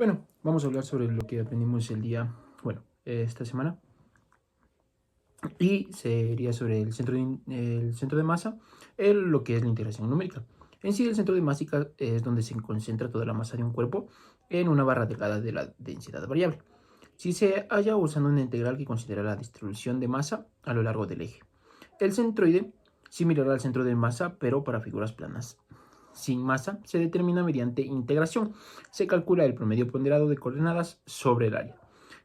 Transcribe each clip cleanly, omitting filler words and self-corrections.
Bueno, vamos a hablar sobre lo que aprendimos esta semana. Y sería sobre el centro de masa, lo que es la integración numérica. En sí, el centro de masa es donde se concentra toda la masa de un cuerpo en una barra delgada de la densidad variable. Si se halla usando una integral que considera la distribución de masa a lo largo del eje. El centroide, similar al centro de masa, pero para figuras planas. Sin masa, se determina mediante integración. Se calcula el promedio ponderado de coordenadas sobre el área.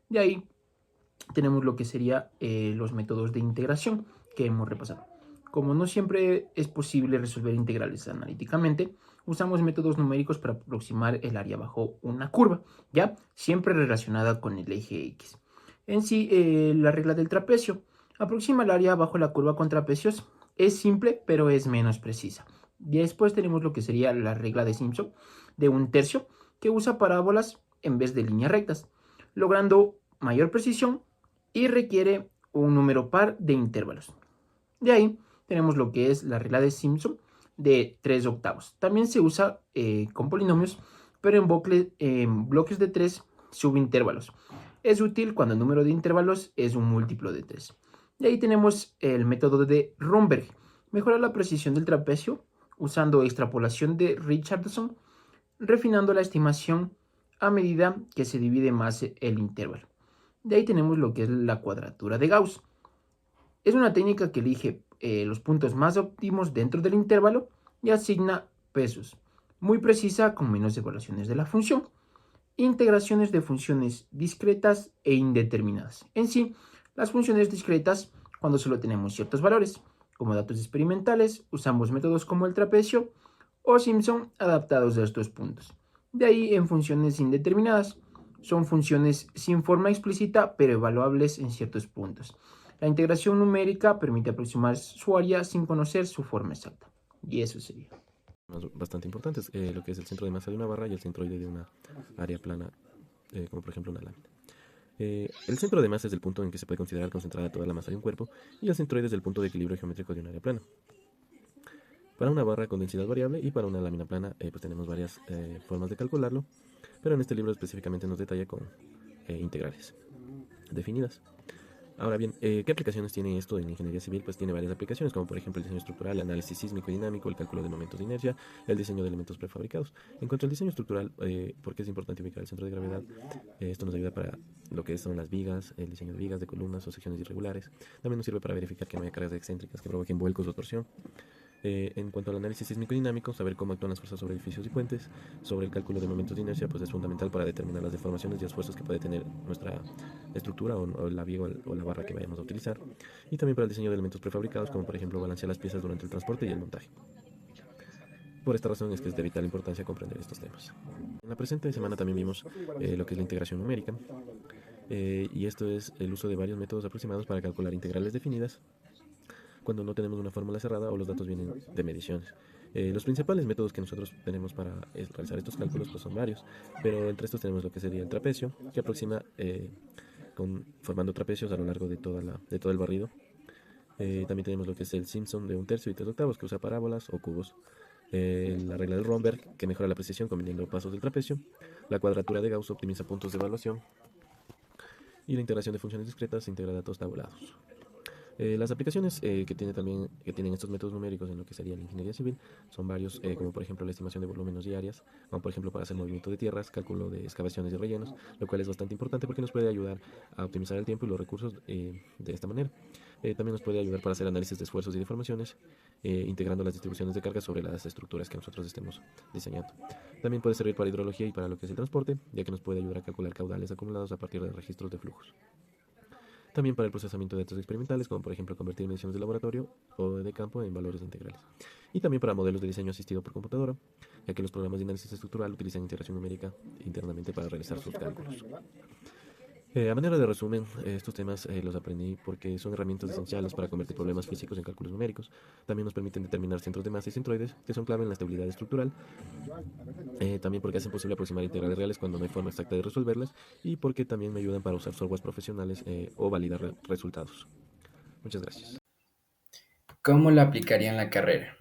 De ahí tenemos lo que sería los métodos de integración que hemos repasado. Como no siempre es posible resolver integrales analíticamente, usamos métodos numéricos para aproximar el área bajo una curva, ya siempre relacionada con el eje X. En sí, la regla del trapecio aproxima el área bajo la curva con trapecios. Es simple, pero es menos precisa. Y después tenemos lo que sería la regla de Simpson de un tercio, que usa parábolas en vez de líneas rectas, logrando mayor precisión y requiere un número par de intervalos. De ahí tenemos lo que es la regla de Simpson de 3 octavos. También se usa con polinomios, pero en bloques de 3 subintervalos. Es útil cuando el número de intervalos es un múltiplo de 3. De ahí tenemos el método de Romberg. Mejora la precisión del trapecio usando extrapolación de Richardson, refinando la estimación a medida que se divide más el intervalo. De ahí tenemos lo que es la cuadratura de Gauss. Es una técnica que elige los puntos más óptimos dentro del intervalo y asigna pesos. Muy precisa con menos evaluaciones de la función. Integraciones de funciones discretas e indeterminadas. En sí, las funciones discretas, cuando solo tenemos ciertos valores, como datos experimentales, usamos métodos como el trapecio o Simpson adaptados a estos puntos. De ahí en funciones indeterminadas, son funciones sin forma explícita pero evaluables en ciertos puntos. La integración numérica permite aproximar su área sin conocer su forma exacta. Y eso sería. Bastante importantes, lo que es el centro de masa de una barra y el centroide de una área plana, como por ejemplo una lámina. El centro de masa es el punto en que se puede considerar concentrada toda la masa de un cuerpo y el centroide es el punto de equilibrio geométrico de un área plana. Para una barra con densidad variable y para una lámina plana, pues tenemos varias formas de calcularlo, pero en este libro específicamente nos detalla con integrales definidas. Ahora bien, ¿qué aplicaciones tiene esto en ingeniería civil? Pues tiene varias aplicaciones, como por ejemplo el diseño estructural, el análisis sísmico y dinámico, el cálculo de momentos de inercia, el diseño de elementos prefabricados. En cuanto al diseño estructural, ¿por qué es importante ubicar el centro de gravedad? Esto nos ayuda para lo que son las vigas, el diseño de vigas, de columnas o secciones irregulares. También nos sirve para verificar que no haya cargas excéntricas que provoquen vuelcos o torsión. En cuanto al análisis sísmico y dinámico, saber cómo actúan las fuerzas sobre edificios y puentes, sobre el cálculo de momentos de inercia, pues es fundamental para determinar las deformaciones y esfuerzos que puede tener nuestra estructura o la viga o la barra que vayamos a utilizar. Y también para el diseño de elementos prefabricados, como por ejemplo balancear las piezas durante el transporte y el montaje. Por esta razón es que es de vital importancia comprender estos temas. En la presente semana también vimos lo que es la integración numérica, y esto es el uso de varios métodos aproximados para calcular integrales definidas cuando no tenemos una fórmula cerrada o los datos vienen de mediciones. Los principales métodos que nosotros tenemos para realizar estos cálculos pues son varios, pero entre estos tenemos lo que sería el trapecio, que aproxima formando trapecios a lo largo de todo el barrido. También tenemos lo que es el Simpson de un tercio y 3 octavos, que usa parábolas o cubos. La regla del Romberg, que mejora la precisión combinando pasos del trapecio. La cuadratura de Gauss optimiza puntos de evaluación. Y la integración de funciones discretas integra datos tabulados. Las aplicaciones que tienen estos métodos numéricos en lo que sería la ingeniería civil son varios, como por ejemplo la estimación de volúmenes diarias, como por ejemplo para hacer movimiento de tierras, cálculo de excavaciones y rellenos, lo cual es bastante importante porque nos puede ayudar a optimizar el tiempo y los recursos de esta manera. También nos puede ayudar para hacer análisis de esfuerzos y deformaciones, integrando las distribuciones de carga sobre las estructuras que nosotros estemos diseñando. También puede servir para hidrología y para lo que es el transporte, ya que nos puede ayudar a calcular caudales acumulados a partir de registros de flujos. También para el procesamiento de datos experimentales, como por ejemplo convertir mediciones de laboratorio o de campo en valores integrales. Y también para modelos de diseño asistido por computadora, ya que los programas de análisis estructural utilizan integración numérica internamente para realizar sus cálculos. A manera de resumen, estos temas los aprendí porque son herramientas esenciales para convertir problemas físicos en cálculos numéricos. También nos permiten determinar centros de masa y centroides, que son clave en la estabilidad estructural. También porque hacen posible aproximar integrales reales cuando no hay forma exacta de resolverlas. Y porque también me ayudan para usar softwares profesionales o validar resultados. Muchas gracias. ¿Cómo la aplicaría en la carrera?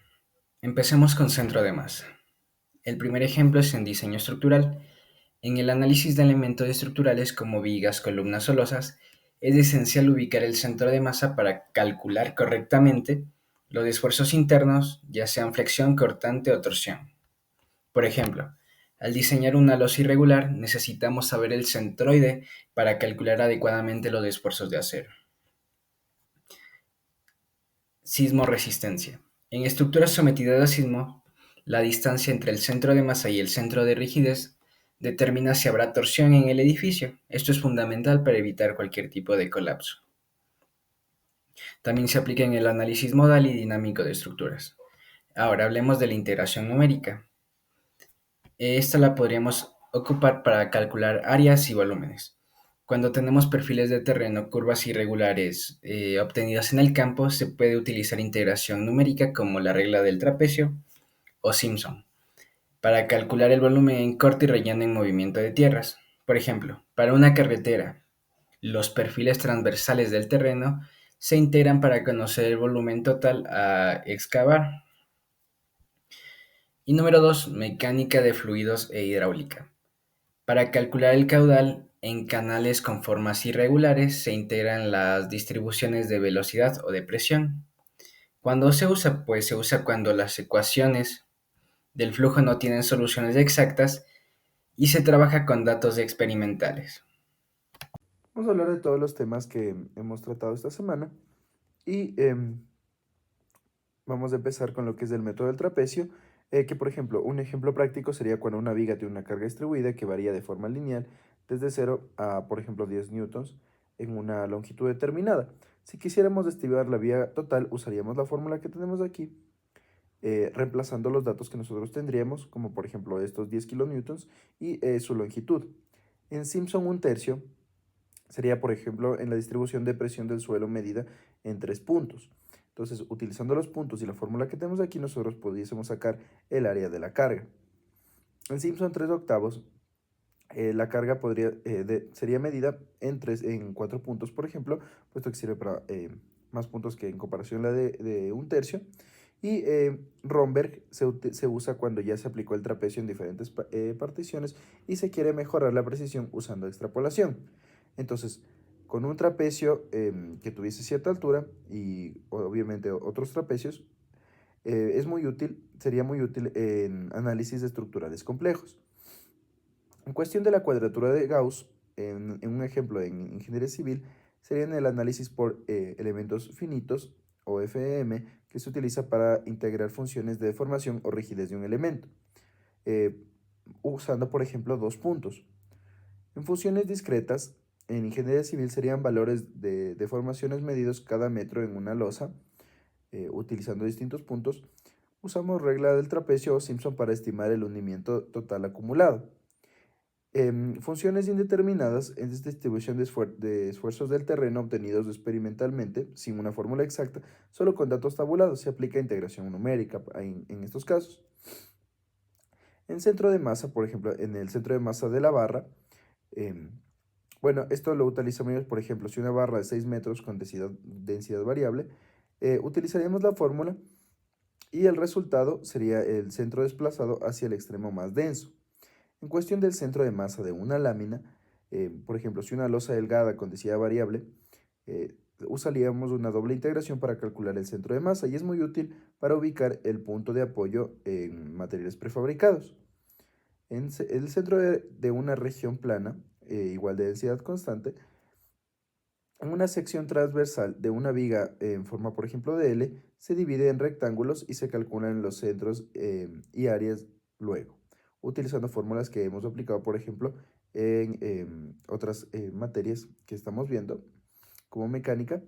Empecemos con centro de masa. El primer ejemplo es en diseño estructural. En el análisis de elementos estructurales como vigas, columnas o losas, es esencial ubicar el centro de masa para calcular correctamente los esfuerzos internos, ya sean flexión, cortante o torsión. Por ejemplo, al diseñar una losa irregular necesitamos saber el centroide para calcular adecuadamente los esfuerzos de acero. Sismoresistencia. En estructuras sometidas a sismo, la distancia entre el centro de masa y el centro de rigidez determina si habrá torsión en el edificio. Esto es fundamental para evitar cualquier tipo de colapso. También se aplica en el análisis modal y dinámico de estructuras. Ahora hablemos de la integración numérica. Esta la podríamos ocupar para calcular áreas y volúmenes. Cuando tenemos perfiles de terreno, curvas irregulares obtenidas en el campo, se puede utilizar integración numérica como la regla del trapecio o Simpson para calcular el volumen en corte y relleno en movimiento de tierras. Por ejemplo, para una carretera, los perfiles transversales del terreno se integran para conocer el volumen total a excavar. Y número 2, mecánica de fluidos e hidráulica. Para calcular el caudal en canales con formas irregulares se integran las distribuciones de velocidad o de presión. ¿Cuándo se usa? Pues se usa cuando las ecuaciones del flujo no tienen soluciones exactas y se trabaja con datos experimentales. Vamos a hablar de todos los temas que hemos tratado esta semana y vamos a empezar con lo que es el método del trapecio, que por ejemplo, un ejemplo práctico sería cuando una viga tiene una carga distribuida que varía de forma lineal desde 0 a, por ejemplo, 10 newtons en una longitud determinada. Si quisiéramos estimar la vía total, usaríamos la fórmula que tenemos aquí, reemplazando los datos que nosotros tendríamos, como por ejemplo estos 10 kilonewtons y su longitud. En Simpson, un tercio sería, por ejemplo, en la distribución de presión del suelo medida en 3 puntos. Entonces, utilizando los puntos y la fórmula que tenemos aquí, nosotros pudiésemos sacar el área de la carga. En Simpson 3 octavos, la carga sería medida en 4 puntos, por ejemplo, puesto que sirve para más puntos que en comparación a la de un tercio. Y Romberg se usa cuando ya se aplicó el trapecio en diferentes particiones y se quiere mejorar la precisión usando extrapolación. Entonces, con un trapecio que tuviese cierta altura y obviamente otros trapecios, sería muy útil en análisis estructurales complejos. En cuestión de la cuadratura de Gauss, en un ejemplo en ingeniería civil, sería en el análisis por elementos finitos, o FEM, que se utiliza para integrar funciones de deformación o rigidez de un elemento, usando por ejemplo 2 puntos. En funciones discretas, en ingeniería civil serían valores de deformaciones medidos cada metro en una losa, utilizando distintos puntos. Usamos regla del trapecio o Simpson para estimar el hundimiento total acumulado. Funciones indeterminadas es distribución de esfuerzos del terreno obtenidos experimentalmente, sin una fórmula exacta, solo con datos tabulados. Se aplica integración numérica en estos casos. En centro de masa, por ejemplo, en el centro de masa de la barra, bueno, esto lo utilizamos, por ejemplo, si una barra de 6 metros con densidad variable, utilizaríamos la fórmula y el resultado sería el centro desplazado hacia el extremo más denso. En cuestión del centro de masa de una lámina, por ejemplo, si una losa delgada con densidad variable, usaríamos una doble integración para calcular el centro de masa y es muy útil para ubicar el punto de apoyo en materiales prefabricados. En el centro de una región plana, igual de densidad constante, en una sección transversal de una viga en forma, por ejemplo, de L, se divide en rectángulos y se calculan los centros y áreas luego, utilizando fórmulas que hemos aplicado, por ejemplo, en otras materias que estamos viendo, como mecánica,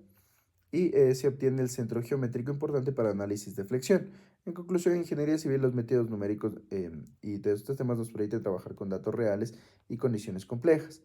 y se obtiene el centro geométrico importante para análisis de flexión. En conclusión, en ingeniería civil, los métodos numéricos y de estos temas nos permiten trabajar con datos reales y condiciones complejas.